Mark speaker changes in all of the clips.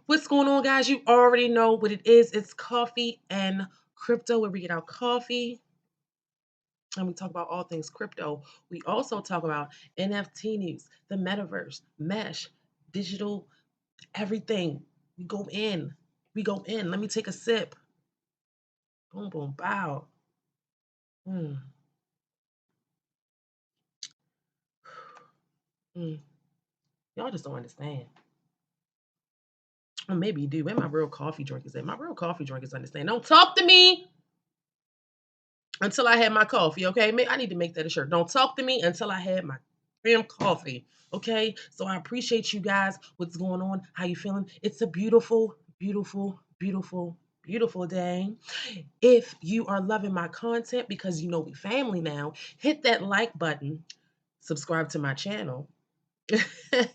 Speaker 1: What's going on, guys? You already know what it is. It's coffee and crypto, where we get our coffee and we talk about all things crypto. We also talk about NFT news, the metaverse, mesh, digital, everything. We go in. We go in. Let me take a sip. Boom, boom, bow. Mm, mm. Y'all just don't understand. Or maybe you do. Where my real coffee drink is at? My real coffee drink is understand. Don't talk to me until I had my coffee, okay? I need to make that a shirt. Don't talk to me until I had my damn coffee, okay? So I appreciate you guys. What's going on? How you feeling? It's a beautiful, beautiful, beautiful, beautiful day. If you are loving my content, because you know we family now, hit that like button, subscribe to my channel,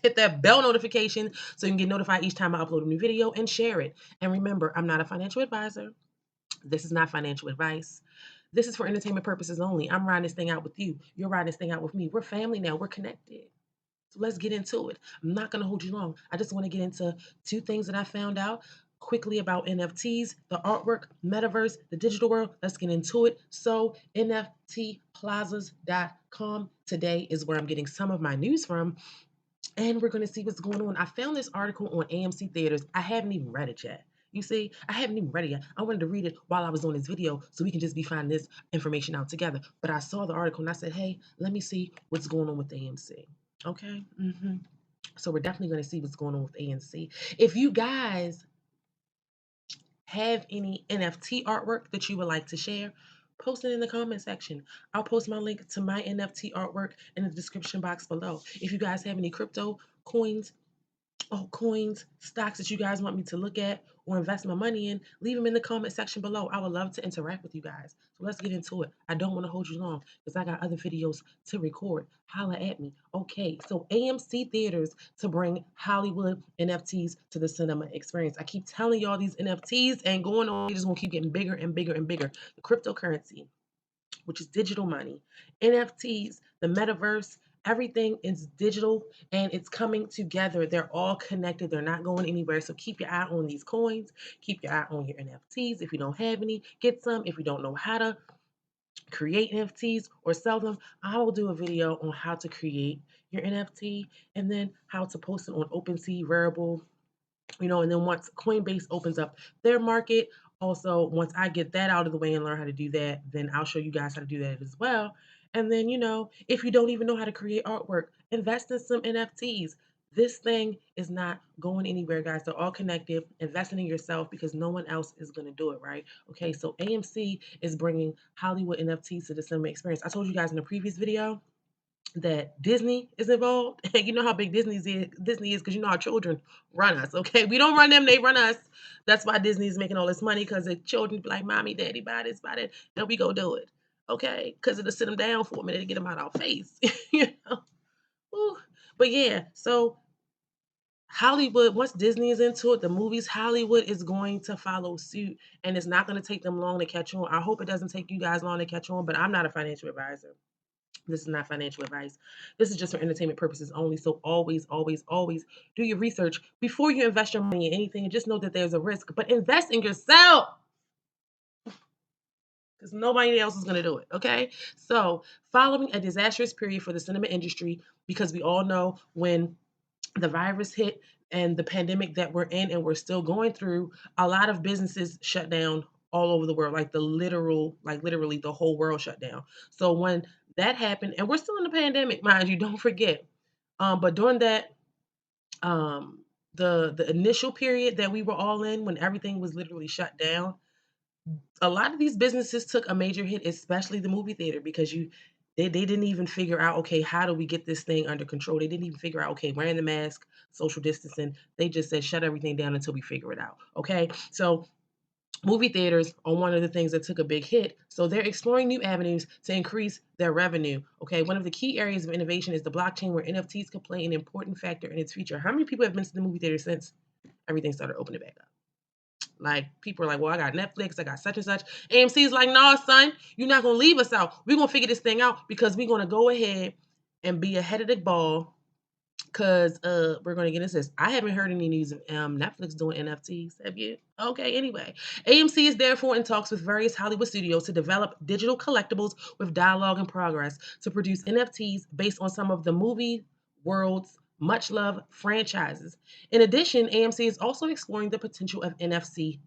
Speaker 1: hit that bell notification so you can get notified each time I upload a new video, and share it. And remember, I'm not a financial advisor. This is not financial advice. This is for entertainment purposes only. I'm riding this thing out with you. You're riding this thing out with me. We're family now. We're connected. So let's get into it. I'm not going to hold you long. I just want to get into two things that I found out quickly about NFTs, the artwork, metaverse, the digital world. Let's get into it. So, NFTplazas.com today is where I'm getting some of my news from. And we're going to see what's going on. I found this article on AMC Theaters. I haven't even read it yet. You see, I haven't even read it yet. I wanted to read it while I was on this video so we can just be finding this information out together. But I saw the article and I said, hey, let me see what's going on with AMC. Okay. So we're definitely going to see what's going on with AMC. If you guys have any NFT artwork that you would like to share, post it in the comment section. I'll post my link to my NFT artwork in the description box below. If you guys have any crypto coins, stocks that you guys want me to look at or invest my money in, leave them in the comment section below. I would love to interact with you guys. So let's get into it. I don't want to hold you long because I got other videos to record. Holla at me. Okay, so AMC Theaters to bring Hollywood NFTs to the cinema experience. I keep telling y'all these NFTs ain't going on. They just gonna keep getting bigger and bigger and bigger. The cryptocurrency, which is digital money, NFTs, the metaverse, everything is digital and it's coming together. They're all connected. They're not going anywhere. So keep your eye on these coins. Keep your eye on your NFTs. If you don't have any, get some. If you don't know how to create NFTs or sell them, I will do a video on how to create your NFT and then how to post it on OpenSea, Variable, and then once Coinbase opens up their market, also once I get that out of the way and learn how to do that, then I'll show you guys how to do that as well. And then, if you don't even know how to create artwork, invest in some NFTs. This thing is not going anywhere, guys. They're all connected. Investing in yourself because no one else is going to do it, right? Okay, so AMC is bringing Hollywood NFTs to the cinema experience. I told you guys in the previous video that Disney is involved. You know how big Disney is because you know our children run us, okay? We don't run them, they run us. That's why Disney is making all this money, because the children be like, mommy, daddy, buy this, buy that. Then we go do it, okay? Because it'll sit them down for a minute to get them out of our face, you know? Ooh. But yeah, so Hollywood, once Disney is into it, the movies, Hollywood is going to follow suit, and it's not going to take them long to catch on. I hope it doesn't take you guys long to catch on, but I'm not a financial advisor. This is not financial advice. This is just for entertainment purposes only. So always, always, always do your research before you invest your money in anything, and just know that there's a risk. But invest in yourself because nobody else is going to do it. Okay. So, following a disastrous period for the cinema industry, because we all know when the virus hit and the pandemic that we're in and we're still going through, a lot of businesses shut down all over the world, like literally the whole world shut down. So when that happened, and we're still in the pandemic, mind you, don't forget. But during that, the initial period that we were all in, when everything was literally shut down, a lot of these businesses took a major hit, especially the movie theater, because they didn't even figure out, okay, how do we get this thing under control? They didn't even figure out, okay, wearing the mask, social distancing. They just said shut everything down until we figure it out. Okay. So movie theaters are one of the things that took a big hit. So they're exploring new avenues to increase their revenue. Okay. One of the key areas of innovation is the blockchain, where NFTs could play an important factor in its future. How many people have been to the movie theater since everything started opening back up? Like, people are like, well, I got Netflix, I got such and such. AMC is like, nah, son, you're not going to leave us out. We're going to figure this thing out because we're going to go ahead and be ahead of the ball because we're going to get into this. I haven't heard any news of Netflix doing NFTs. Have you? Okay, anyway. AMC is therefore in talks with various Hollywood studios to develop digital collectibles with dialogue in progress to produce NFTs based on some of the movie world's much loved franchises. In addition, AMC is also exploring the potential of NFT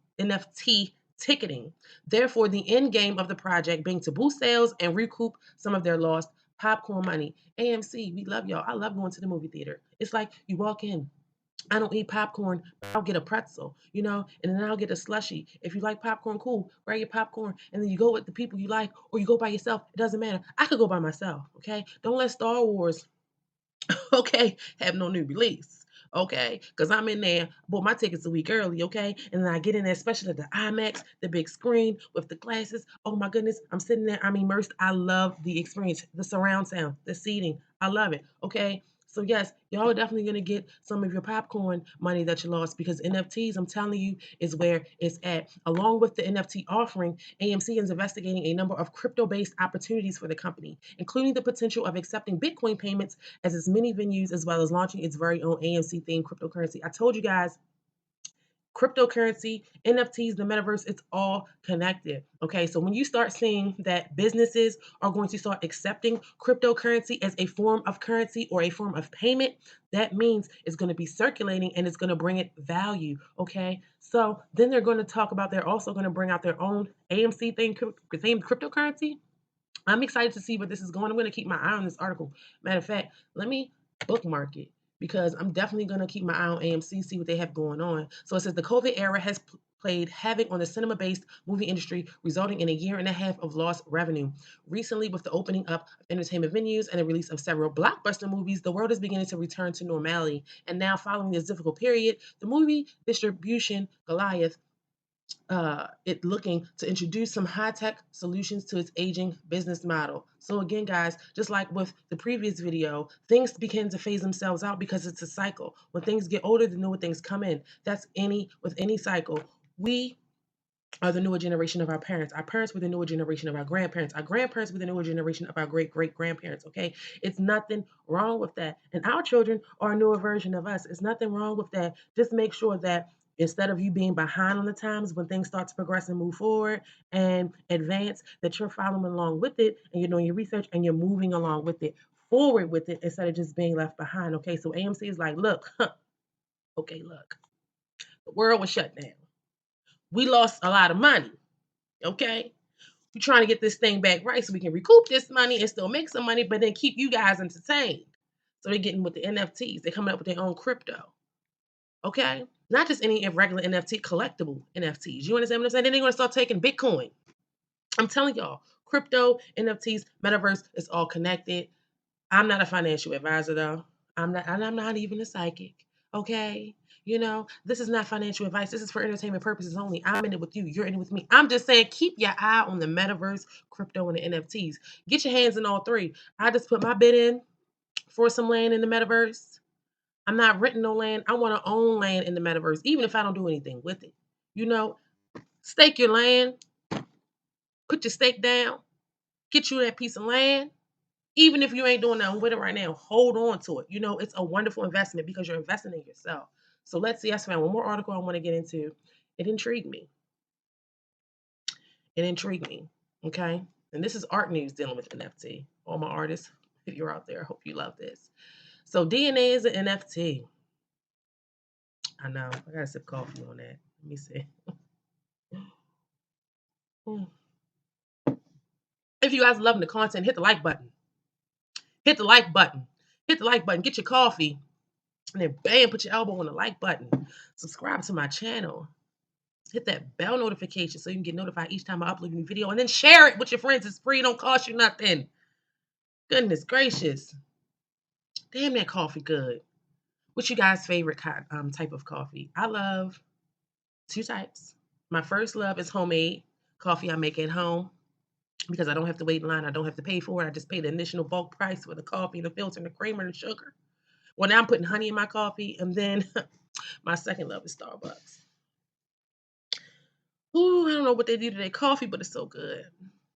Speaker 1: ticketing. Therefore, the end game of the project being to boost sales and recoup some of their lost popcorn money. AMC, we love y'all. I love going to the movie theater. It's like you walk in. I don't eat popcorn, but I'll get a pretzel, and then I'll get a slushy. If you like popcorn, cool. Grab your popcorn, and then you go with the people you like, or you go by yourself. It doesn't matter. I could go by myself, okay? Don't let Star Wars okay, have no new release. Okay, because I'm in there, bought my tickets a week early, okay, and then I get in there, especially at the IMAX, the big screen with the glasses. Oh my goodness, I'm sitting there, I'm immersed. I love the experience, the surround sound, the seating. I love it. Okay, so yes, y'all are definitely gonna get some of your popcorn money that you lost because NFTs, I'm telling you, is where it's at. Along with the NFT offering, AMC is investigating a number of crypto-based opportunities for the company, including the potential of accepting Bitcoin payments as its many venues, as well as launching its very own AMC themed cryptocurrency. I told you guys, cryptocurrency, NFTs, the metaverse, it's all connected. Okay, so when you start seeing that businesses are going to start accepting cryptocurrency as a form of currency or a form of payment, that means it's going to be circulating and it's going to bring it value. Okay, so then they're going to talk about they're also going to bring out their own AMC themed cryptocurrency. I'm excited to see where this is going. I'm going to keep my eye on this article. Matter of fact, let me bookmark it because I'm definitely going to keep my eye on AMC, see what they have going on. So it says the COVID era has played havoc on the cinema based movie industry, resulting in a year and a half of lost revenue. Recently, with the opening up of entertainment venues and the release of several blockbuster movies, the world is beginning to return to normality. And now, following this difficult period, the movie distribution Goliath it looking to introduce some high-tech solutions to its aging business model. So again, guys, just like with the previous video, things begin to phase themselves out because it's a cycle. When things get older, the newer things come in. That's with any cycle. We are the newer generation of our parents. Our parents were the newer generation of our grandparents. Our grandparents were the newer generation of our great great grandparents. Okay, it's nothing wrong with that. And our children are a newer version of us. It's nothing wrong with that. Just make sure that instead of you being behind on the times when things start to progress and move forward and advance, that you're following along with it and you're doing your research and you're moving along with it, forward with it instead of just being left behind. Okay, so AMC is like, look, okay, look, the world was shut down. We lost a lot of money. Okay, we're trying to get this thing back right so we can recoup this money and still make some money, but then keep you guys entertained. So they're getting with the NFTs. They're coming up with their own crypto. Okay? Not just any regular NFT, collectible NFTs. You understand what I'm saying? Then they're going to start taking Bitcoin. I'm telling y'all, crypto, NFTs, metaverse, it's all connected. I'm not a financial advisor though. I'm not even a psychic. Okay? This is not financial advice. This is for entertainment purposes only. I'm in it with you. You're in it with me. I'm just saying keep your eye on the metaverse, crypto, and the NFTs. Get your hands in all three. I just put my bid in for some land in the metaverse. I'm not renting no land. I want to own land in the metaverse, even if I don't do anything with it. You know, stake your land, put your stake down, get you that piece of land. Even if you ain't doing nothing with it right now, hold on to it. It's a wonderful investment because you're investing in yourself. So let's see. I found one more article I want to get into. It intrigued me. It intrigued me. Okay. And this is art news dealing with NFT. All my artists, if you're out there, I hope you love this. So DNA is an NFT. I know. I got to sip coffee on that. Let me see. If you guys are loving the content, hit the like button. Hit the like button. Hit the like button. Get your coffee. And then bam, put your elbow on the like button. Subscribe to my channel. Hit that bell notification so you can get notified each time I upload a new video. And then share it with your friends. It's free. It don't cost you nothing. Goodness gracious. Damn, that coffee good. What's you guys' favorite type of coffee? I love two types. My first love is homemade coffee I make at home because I don't have to wait in line. I don't have to pay for it. I just pay the initial bulk price for the coffee, the filter, and the creamer, and the sugar. Well, now I'm putting honey in my coffee. And then my second love is Starbucks. Ooh, I don't know what they do to their coffee, but it's so good.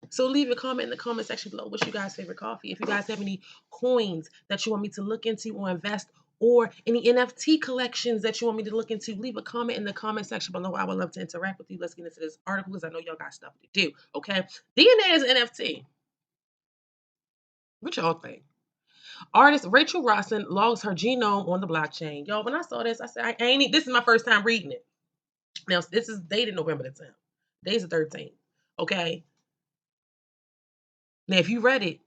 Speaker 1: So leave a comment in the comment section below. What's you guys' favorite coffee? If you guys have any coins that you want me to look into or invest or any NFT collections that you want me to look into, leave a comment in the comment section below. I would love to interact with you. Let's get into this article because I know y'all got stuff to do. Okay. DNA is NFT. What y'all think? Artist Rachel Rossen logs her genome on the blockchain. Yo, when I saw this, I said, I ain't, this is my first time reading it. Now, this is dated November the 10th. Today's the 13th. Okay. Now, if you read it,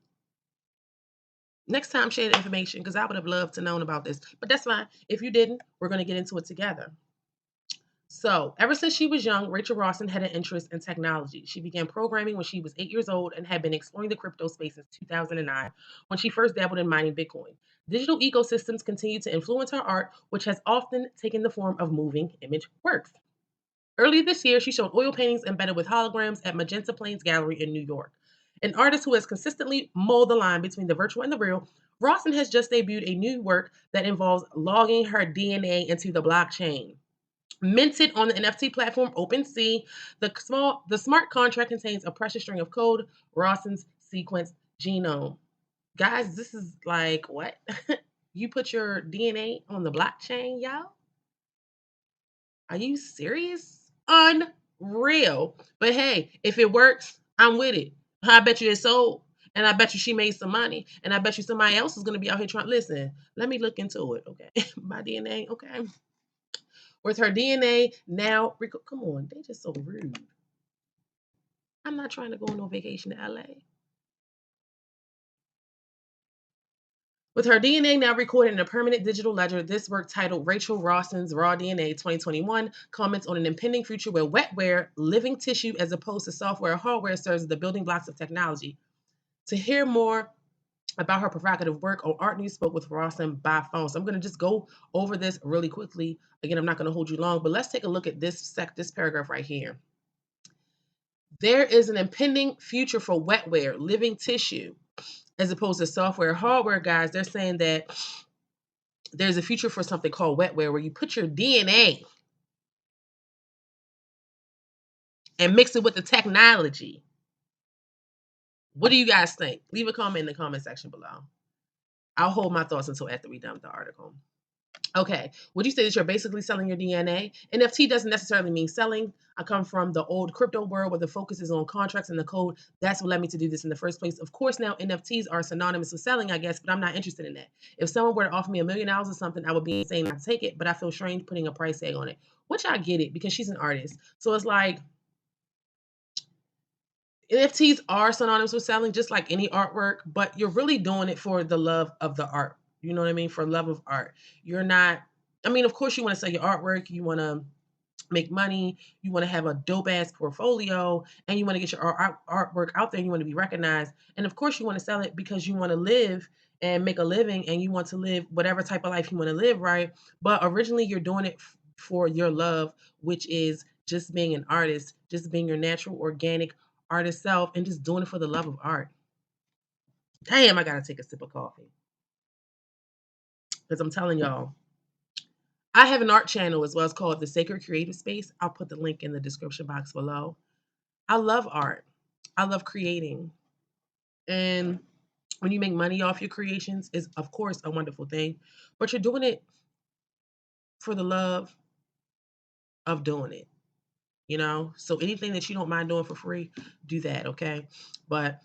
Speaker 1: next time share the information because I would have loved to known about this. But that's fine. If you didn't, we're going to get into it together. So, ever since she was young, Rachel Rossen had an interest in technology. She began programming when she was 8 years old and had been exploring the crypto space since 2009 when she first dabbled in mining Bitcoin. Digital ecosystems continue to influence her art, which has often taken the form of moving image works. Earlier this year, she showed oil paintings embedded with holograms at Magenta Plains Gallery in New York. An artist who has consistently mulled the line between the virtual and the real, Rawson has just debuted a new work that involves logging her DNA into the blockchain. Minted on the NFT platform OpenSea, the smart contract contains a precious string of code, Rawson's sequenced genome. Guys, this is like what? You put your DNA on the blockchain, y'all? Are you serious? Unreal. But hey, if it works, I'm with it. I bet you it's sold. And I bet you she made some money. And I bet you somebody else is going to be out here trying. Listen, let me look into it, okay? My DNA, okay? With her DNA now, come on, they just so rude. I'm not trying to go on no vacation to LA. With her DNA now recorded in a permanent digital ledger, this work titled Rachel Rawson's Raw DNA 2021 comments on an impending future where wetware, living tissue as opposed to software or hardware, serves as the building blocks of technology. To hear more about her provocative work, on Art News spoke with Rawson by phone. So I'm going to just go over this really quickly. Again, I'm not going to hold you long, but let's take a look at this paragraph right here. There is an impending future for wetware, living tissue, as opposed to software, hardware, guys. They're saying that there's a future for something called wetware where you put your DNA and mix it with the technology. What do you guys think? Leave a comment in the comment section below. I'll hold my thoughts until after we're done with the article. Okay, would you say that you're basically selling your DNA? NFT doesn't necessarily mean selling. I come from the old crypto world where the focus is on contracts and the code. That's what led me to do this in the first place. Of course, now NFTs are synonymous with selling, I guess, but I'm not interested in that. If someone were to offer me $1 million or something, I would be insane not to take it, but I feel strange putting a price tag on it, which I get it because she's an artist. So it's like NFTs are synonymous with selling, just like any artwork, but you're really doing it for the love of the art. You know what I mean? For love of art. You're not, I mean, of course, you want to sell your artwork, you want to make money, you want to have a dope ass portfolio, and you want to get your artwork out there, and you want to be recognized. And of course, you want to sell it because you want to live and make a living, and you want to live whatever type of life you want to live, right? But originally, you're doing it for your love, which is just being an artist, just being your natural, organic artist self, and just doing it for the love of art. Damn, I gotta take a sip of coffee because I'm telling y'all, I have an art channel as well. It's called The Sacred Creative Space. I'll put the link in the description box below. I love art. I love creating. And when you make money off your creations is of course a wonderful thing, but you're doing it for the love of doing it, you know? So anything that you don't mind doing for free, do that, okay? But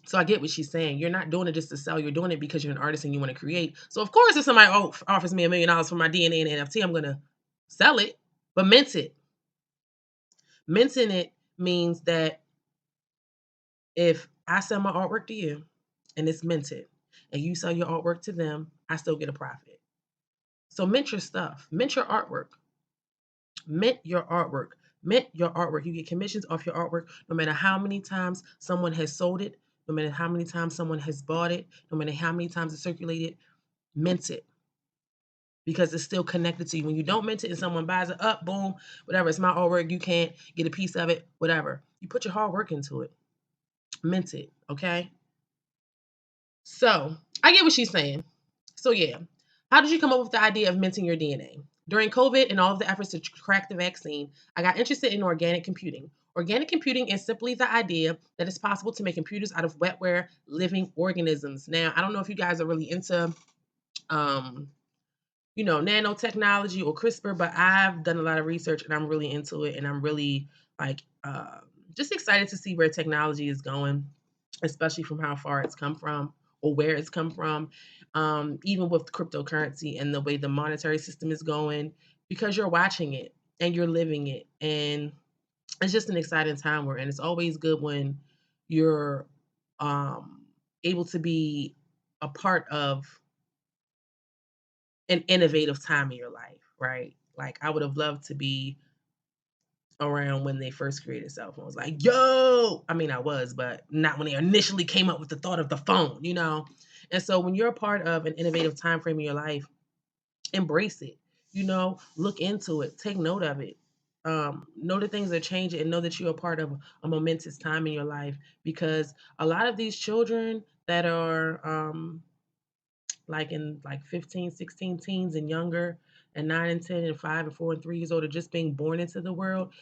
Speaker 1: so I get what she's saying. You're not doing it just to sell. You're doing it because you're an artist and you want to create. So of course, if somebody offers me $1 million for my DNA and NFT, I'm gonna sell it, but mint it. Minting it means that if I sell my artwork to you and it's minted, and you sell your artwork to them, I still get a profit. So mint your stuff, mint your artwork, mint your artwork, mint your artwork. You get commissions off your artwork no matter how many times someone has sold it, no matter how many times someone has bought it, no matter how many times it's circulated, mint it. Because it's still connected to you. When you don't mint it and someone buys it up, boom, whatever, it's my artwork, you can't get a piece of it, whatever. You put your hard work into it. Mint it, okay? So I get what she's saying. So yeah, how did you come up with the idea of minting your DNA? During COVID and all of the efforts to crack the vaccine, I got interested in organic computing. Organic computing is simply the idea that it's possible to make computers out of wetware living organisms. Now, I don't know if you guys are really into nanotechnology or CRISPR, but I've done a lot of research and I'm really into it, and I'm really like just excited to see where technology is going, especially from how far it's come from or where it's come from. Even with cryptocurrency and the way the monetary system is going, because you're watching it and you're living it, and it's just an exciting time we're in. It's always good when you're um, able to be a part of an innovative time in your life, right? Like I would have loved to be around when they first created cell phones. Like, yo, I mean, I was, but not when they initially came up with the thought of the phone. And so when you're a part of an innovative time frame in your life, embrace it. Look into it, take note of it. Know that things are changing and know that you're a part of a momentous time in your life, because a lot of these children that are like in like 15, 16 teens and younger, and 9 and 10 and 5 and 4 and 3 years old, are just being born into the world.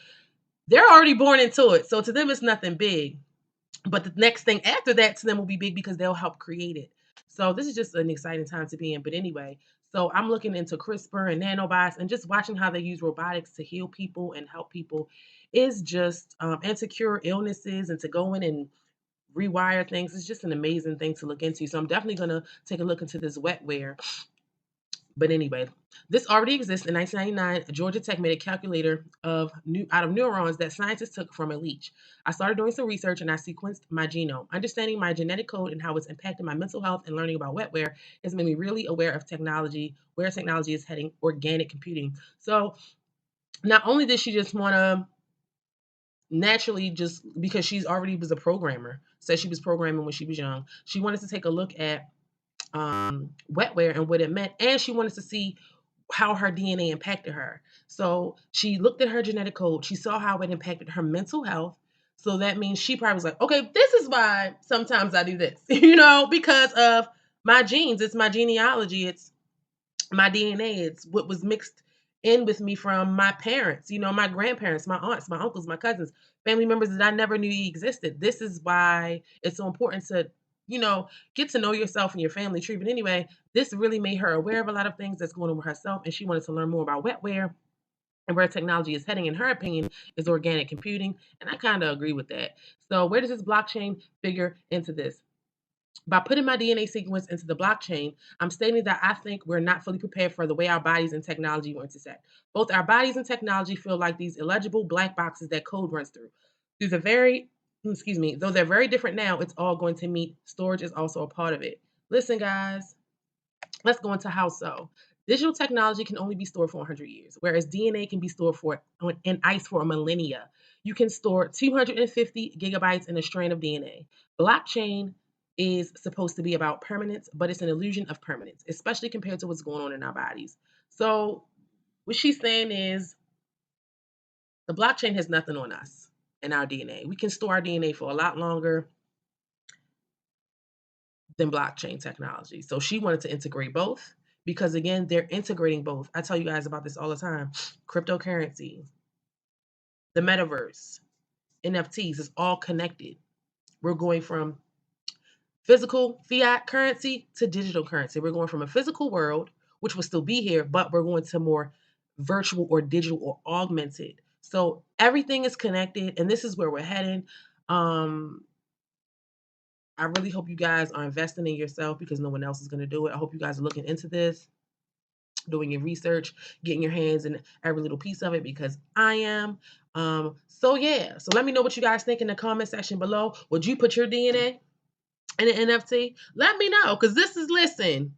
Speaker 1: They're already born into it. So to them, it's nothing big. But the next thing after that to them will be big because they'll help create it. So this is just an exciting time to be in. But anyway, so I'm looking into CRISPR and nanobots, and just watching how they use robotics to heal people and help people is just, and to cure illnesses and to go in and rewire things. It's just an amazing thing to look into. So I'm definitely going to take a look into this wetware. But anyway, this already exists. In 1999, Georgia Tech made a calculator out of neurons that scientists took from a leech. I started doing some research and I sequenced my genome. Understanding my genetic code and how it's impacting my mental health and learning about wetware has made me really aware of technology, where technology is heading, organic computing. So not only did she just want to naturally, just because she's already was a programmer, said she was programming when she was young, she wanted to take a look at wetware and what it meant, and she wanted to see how her DNA impacted her. So she looked at her genetic code. She saw how it impacted her mental health. So that means she probably was like, okay, this is why sometimes I do this, because of my genes. It's my genealogy. It's my DNA. It's what was mixed in with me from my parents, my grandparents, my aunts, my uncles, my cousins, family members that I never knew existed. This is why it's so important to, get to know yourself and your family tree. But anyway, this really made her aware of a lot of things that's going on with herself, and she wanted to learn more about wetware and where technology is heading. In her opinion, is organic computing, and I kind of agree with that. So where does this blockchain figure into this? By putting my DNA sequence into the blockchain, I'm stating that I think we're not fully prepared for the way our bodies and technology will intersect. Both our bodies and technology feel like these illegible black boxes that code runs through. Though they're very different now, it's all going to meet. Storage is also a part of it. Listen, guys, let's go into how so. Digital technology can only be stored for 100 years, whereas DNA can be stored in ice for a millennia. You can store 250 gigabytes in a strand of DNA. Blockchain is supposed to be about permanence, but it's an illusion of permanence, especially compared to what's going on in our bodies. So, what she's saying is the blockchain has nothing on us and our DNA. We can store our DNA for a lot longer than blockchain technology. So she wanted to integrate both because, again, they're integrating both. I tell you guys about this all the time. Cryptocurrency, the metaverse, NFTs is all connected. We're going from physical fiat currency to digital currency. We're going from a physical world, which will still be here, but we're going to more virtual or digital or augmented. So everything is connected, and this is where we're heading. Um, I really hope you guys are investing in yourself because no one else is going to do it. I hope you guys are looking into this, doing your research, getting your hands in every little piece of it because I am. So yeah, so let me know what you guys think in the comment section below. Would you put your DNA in an NFT? Let me know, because listen,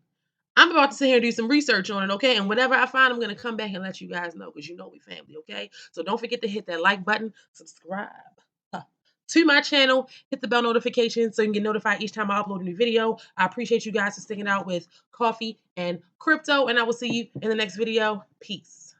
Speaker 1: I'm about to sit here and do some research on it, okay? And whatever I find, I'm going to come back and let you guys know because we family, okay? So don't forget to hit that like button, subscribe to my channel, hit the bell notification so you can get notified each time I upload a new video. I appreciate you guys for sticking out with coffee and crypto, and I will see you in the next video. Peace.